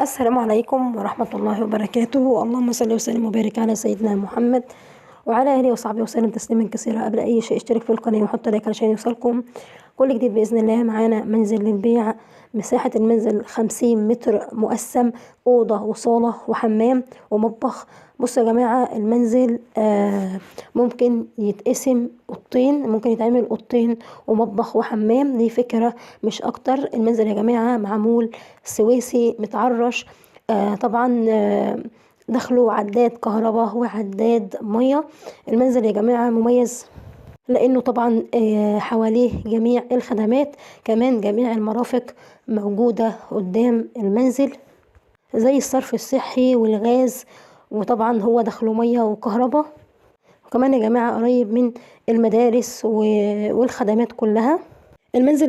السلام عليكم ورحمة الله وبركاته. اللهم صل وسلم وبارك على سيدنا محمد وعلى آله وصحبه وسلم تسليما كثيرا. قبل أي شيء اشترك في القناة وحط لايك علشان يوصلكم كل جديد بإذن الله. معانا منزل للبيع. مساحة المنزل 50 متر مقسم، أوضة وصالة وحمام ومطبخ. بصوا يا جماعة، المنزل ممكن يتقسم أوضتين، ممكن يتعمل أوضتين ومطبخ وحمام. دي فكرة مش أكتر. المنزل يا جماعة معمول سويسي متعرش. طبعا دخله عداد كهرباء وعداد مية. المنزل يا جماعة مميز لأنه طبعا حواليه جميع الخدمات، كمان جميع المرافق موجودة قدام المنزل زي الصرف الصحي والغاز، وطبعا هو دخله مية وكهرباء. وكمان يا جماعة قريب من المدارس والخدمات كلها. المنزل